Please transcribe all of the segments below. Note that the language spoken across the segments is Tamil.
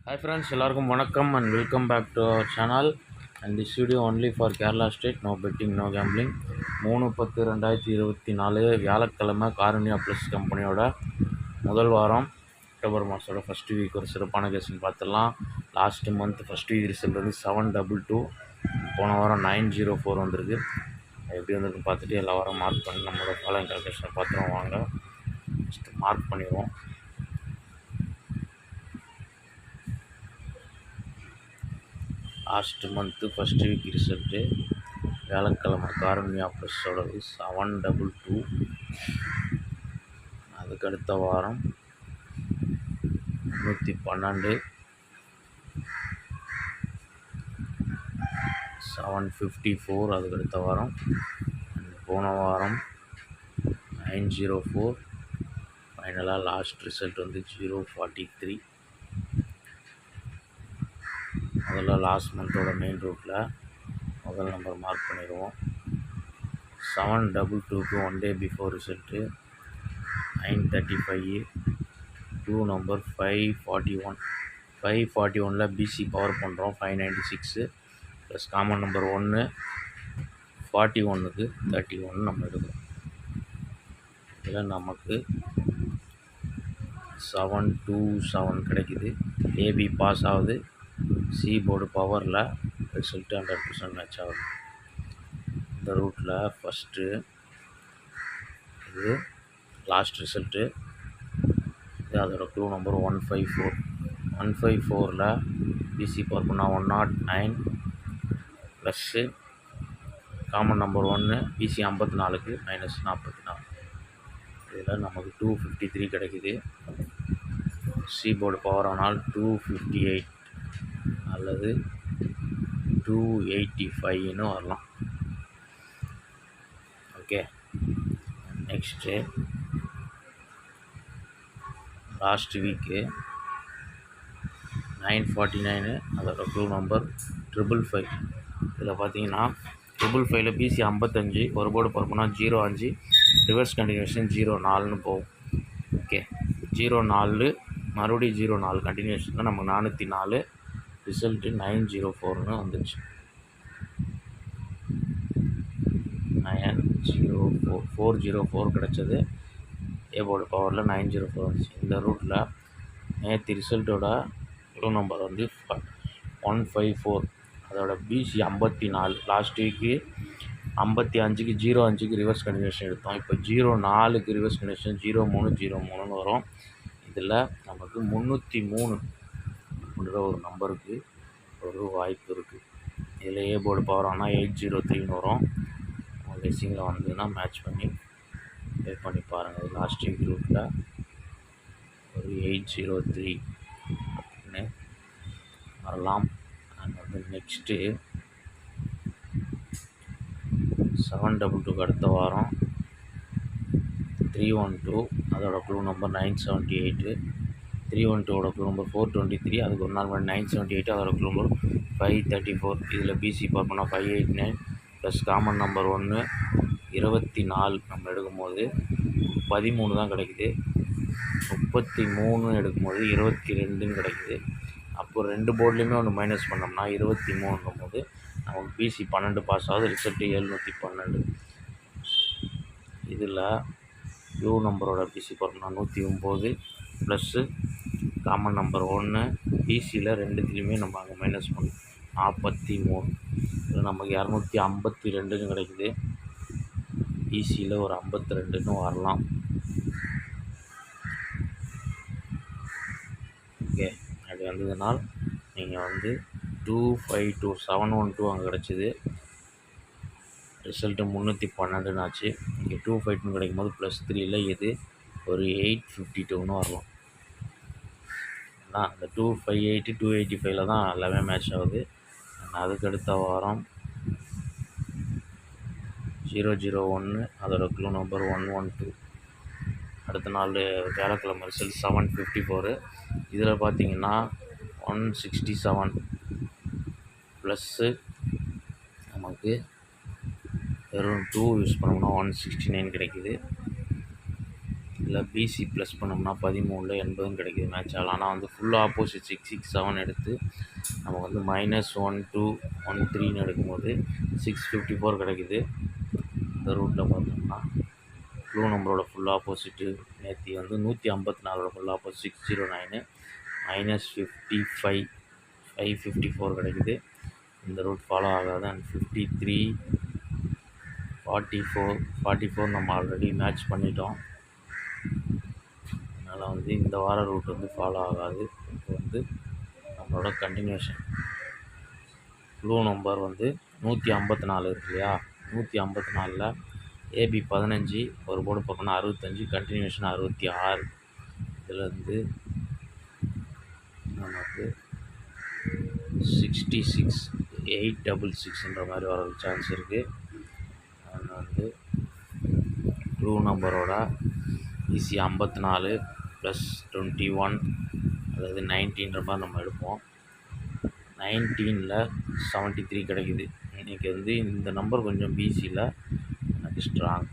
Hi friends, எல்லாருக்கும் வணக்கம் and welcome back to our channel and this video only for Kerala state, no betting, no gambling. 3/10/2024 வியாழக்கிழமை காருண்யா ப்ளஸ் கம்பெனியோட முதல் வாரம் அக்டோபர் மாதத்தோட ஃபஸ்ட் வீக் ஒரு சிறப்பான கேஸ்ன்னு பார்த்துடலாம். Last month first week result வந்து 722, போன வாரம் 904 வந்திருக்கு. எப்படி வந்திருக்கு பார்த்துட்டு எல்லா வாரம் மார்க் பண்ணி நம்மளோட ஃபாலோயிங் கால்குலேஷனை பார்த்துருவோம். வாங்க ஃபஸ்ட்டு மார்க் பண்ணிடுவோம். Last month first week result வியாழக்கிழமை காருண்யா ப்ளஸோடது 722. அதுக்கு அடுத்த வாரம் 312, 754. அதுக்கு அடுத்த வாரம் போன வாரம் 904. ஃபைனலாக லாஸ்ட் ரிசல்ட் வந்து 043. முதல்ல லாஸ்ட் மந்தோட மெயின் ரூட்டில் முதல் நம்பர் மார்க் பண்ணிடுவோம். 722க்கு 1 day பிஃபோர் ரிசல்ட்டு 935. 2 நம்பர் 541. 541ல் பிசி பவர் பண்ணுறோம் 596 ப்ளஸ் காமன் நம்பர் 1 41க்கு 31 நம்ம எடுக்கிறோம். இதில் நமக்கு 727 கிடைக்குது. ஏபி பாஸ் ஆகுது. சி போர்டு பவரில் ரிசல்ட்டு 100% மேட்ச் ஆகுது. இந்த ரூட்டில் ஃபஸ்ட்டு இது லாஸ்ட் ரிசல்ட்டு, இது அதோட க்ளூ நம்பர் 154. 154ல் பிசி பவர் பண்ணால் 109 ப்ளஸ்ஸு காமன் நம்பர் 1 பிசி 54க்கு -44. இதில் நமக்கு 253 கிடைக்குது. சி போர்டு பவர் ஆனால் 258 அல்லது 285ன்னு வரலாம். ஓகே, நெக்ஸ்ட்டு லாஸ்ட் வீக்கு 949, அதோட க்ளூ நம்பர் 555. இதில் பார்த்தீங்கன்னா 555ல் பிசி 55 ஒரு போர்டு பார்ப்போம்னா 05 ரிவர்ஸ் கண்டினியூஷன் 04ன்னு போகும். ஓகே, 04 மறுபடியும் 04 கண்டினியூஷன் தான் நமக்கு 404. ரிசல்ட்டு 904ன்னு வந்துச்சு. 904 404 கிடச்சது. ஏ போர்டு பவரில் 904 வந்துச்சு. இந்த ரூட்டில் நேற்று ரிசல்ட்டோட க்ளூ நம்பர் வந்து 154. அதோட பிசி 54. லாஸ்ட் வீக்கு 55க்கு 05க்கு ரிவர்ஸ் கண்டினியூஷன் எடுத்தோம். இப்போ 04க்கு ரிவர்ஸ் கண்டினியூஷன் 0303ன்னு வரும். இதில் நமக்கு 303 அப்படின்ற ஒரு நம்பருக்கு ஒரு வாய்ப்பு இருக்குது. இதில் ஏ போர்டு பவர் ஆனால் 803ன்னு வரும். லெஸ்ஸிங்கில் வந்ததுன்னா மேட்ச் பண்ணி பே பண்ணி பாருங்கள். லாஸ்ட் வீக் ரூட்டில் ஒரு 803 அப்படின்னு வரலாம். அண்ட் வந்து நெக்ஸ்ட்டு 722க்கு அடுத்த வாரம் 312, அதோட க்ளூ நம்பர் 978. 312ஓட க்ளூ நம்பர் 423. அதுக்கு ஒரு நாள் முன்னாடி 978, அதோட க்ளூ நம்பர் 534. இதில் பிசி பார்ப்போம்னா 589 ப்ளஸ் காமன் நம்பர் 1 24 நம்ம எடுக்கும்போது 13 தான் கிடைக்குது. 33 எடுக்கும்போது 22ன்னு கிடைக்குது. அப்போது 2 போர்ட்லேயுமே ஒன்று மைனஸ் பண்ணோம்னா 23ன்னும் போது நமக்கு பிசி 12 பாஸ் ஆகுது. ரிசல்ட்டு 712. இதில் யூ நம்பரோட பிசி பார்த்தோம்னா 109 ப்ளஸ்ஸு காமன் நம்பர் 1 பிசியில் 2த்துலேயுமே நம்ம அங்கே மைனஸ் பண்ணோம் 43. இதில் நமக்கு 252ன்னு கிடைக்குது. பிசியில் ஒரு 52ன்னு வரலாம். ஓகே, அப்படி வந்ததுனால் நீங்கள் வந்து 252 712 அங்கே கிடச்சிது. ரிசல்ட்டு 312ன்னு ஆச்சு. இங்கே 252 கிடைக்கும் போது +3ல் இது ஒரு 852ன்னு வரலாம். அந்த 258 285ல் தான் எல்லாமே மேட்ச் ஆகுது. அதுக்கு அடுத்த வாரம் 001, அதோட க்ளூ நம்பர் 112. அடுத்த நாள் வியாழக்கிழமை ரிசல்ட் 754. இதில் பார்த்தீங்கன்னா 167 ப்ளஸ்ஸு நமக்கு வெறும் 2 யூஸ் பண்ணோம்னா 169 கிடைக்குது. இதில் பிசி ப்ளஸ் பண்ணோம்னா 13ல் 80 கிடைக்குது மேட்ச் ஆகலாம். ஆனால் வந்து ஃபுல் ஆப்போசிட் 667 எடுத்து நமக்கு வந்து -12 13 எடுக்கும்போது 654 கிடைக்குது. இந்த ரூட்டில் பார்த்தோம்னா க்ளூ நம்பரோட ஃபுல் ஆப்போசிட்டு நேற்று வந்து 154ஓட ஃபுல் ஆப்போசிட் 609 -55 554 கிடைக்குது. இந்த ரூட் ஃபாலோ ஆகாது. அண்ட் 53 44 நம்ம ஆல்ரெடி மேட்ச் பண்ணிட்டோம். அதனால் வந்து இந்த வார ரூட் வந்து ஃபாலோ ஆகாது. இப்போ வந்து நம்மளோட கண்டினியூஷன் க்ளூ நம்பர் வந்து 154 இருக்கு இல்லையா, 154ல் ஏபி 15 ஒரு போர்டு பக்கம்னா 65 கண்டினியூஷன் 66. இதில் வந்து நமக்கு 66 866ன்ற மாதிரி வர சான்ஸ் இருக்குது. அதில் வந்து க்ளூ நம்பரோட ஈஸி 54 + 21 அதாவது 19ன்ற மாதிரி நம்ம எடுப்போம். 19ல் 73 கிடைக்குது. இன்றைக்கி வந்து இந்த நம்பர் கொஞ்சம் பிசியில் எனக்கு ஸ்ட்ராங்.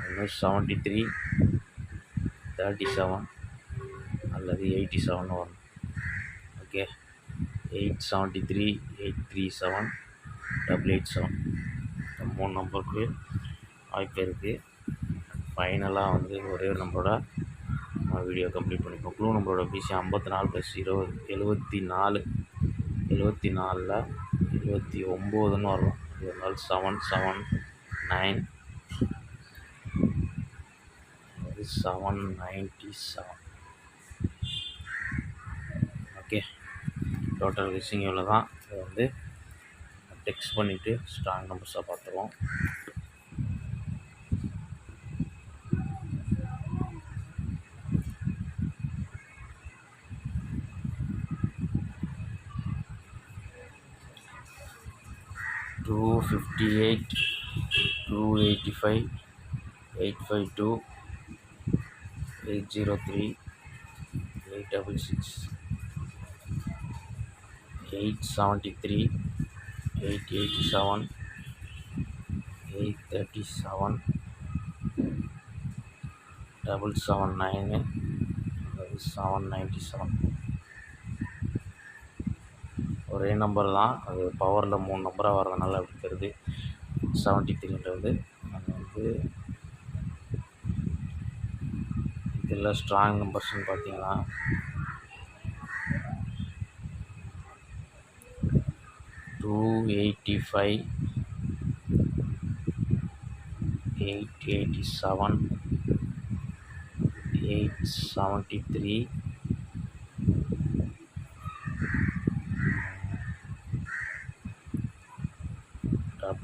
73 37 அல்லது 87 வரும். ஓகே, 873 837 887 இந்த 3 நம்பருக்கு வாய்ப்பு இருக்குது. ஃபைனலாக வந்து ஒரே ஒரு நம்பரோட நம்ம வீடியோ கம்ப்ளீட் பண்ணிப்போம். க்ளூ நம்பரோட பிசி 54 + 20 74 74ல் 29ன்னு வரும். இது ஒரு 779 797. ஓகே, டோட்டல் விஷயம் இவ்வளோ தான். இதை வந்து டெக்ஸ்ட் பண்ணிவிட்டு ஸ்ட்ராங் நம்பர்ஸாக பார்த்துருவோம். டூ 58 285 852 803 866 873 887 837 779 797. ஒரே நம்பர் தான், அது பவரில் 3 நம்பராக வர்றதுனால அப்படி தெரியுது. 73ன்றது அது வந்து இதில் ஸ்ட்ராங் நம்பர்ஸ்னு பார்த்தீங்கன்னா 285 887 873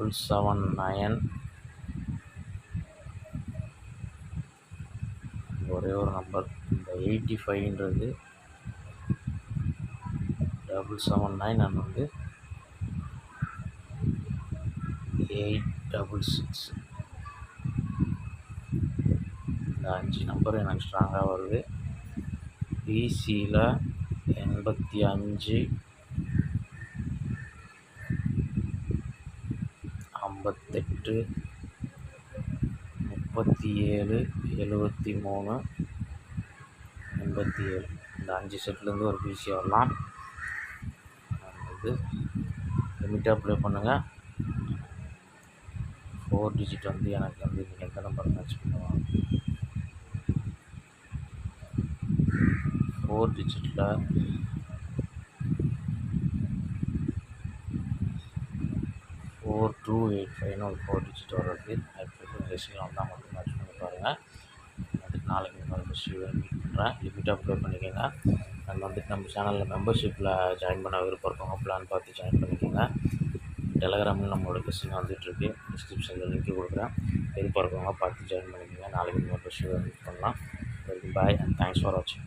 779. ஒரே ஒரு நம்பர் இந்த 85ன்றது 779 அண்ட் வந்து 866. இந்த 5 நம்பர் எனக்கு ஸ்ட்ராங்காக வருது. பிசியில் 85 58 37 73 87 இந்த 5 செட்லேருந்து ஒரு பிசி வரலாம். இது லிமிட்டாக ப்ளே பண்ணுங்கள். 4 டிஜிட் வந்து எனக்கு வந்து நீங்கள் எந்த நம்பர் மேட்ச் பண்ணுவாங்க. 4 டிஜிட்டில் 4285 ஒரு 4 டிஜிட் வர்றது ரேஷியோவில் தான் மட்டும் மேட்ச் பண்ணி பாருங்கள். அதுக்கு நாளைக்கு இன்னொரு விஷயம் மீட் பண்ணுறேன். லிமிட்டாக ப்ளே பண்ணிக்கோங்க. அண்ட் வந்துட்டு நம்ம சேனலில் மெம்பர்ஷிப்பில் ஜாயின் பண்ண விருப்பம் இருக்கவங்க பிளான் பார்த்து ஜாயின் பண்ணிக்கோங்க. டெலகிராமில் நம்மளோட கொஸ்டின் வந்துட்டுருக்கு, டிஸ்கிரிப்ஷனில் லிங்க் கொடுக்குறேன். விருப்பம் இருக்கவங்க பார்த்து ஜாயின் பண்ணிக்கோங்க. நாளைக்கு இன்னொரு விஷயம் மீட் பண்ணலாம். பாய் அண்ட் தேங்க்ஸ் ஃபார் வாட்சிங்.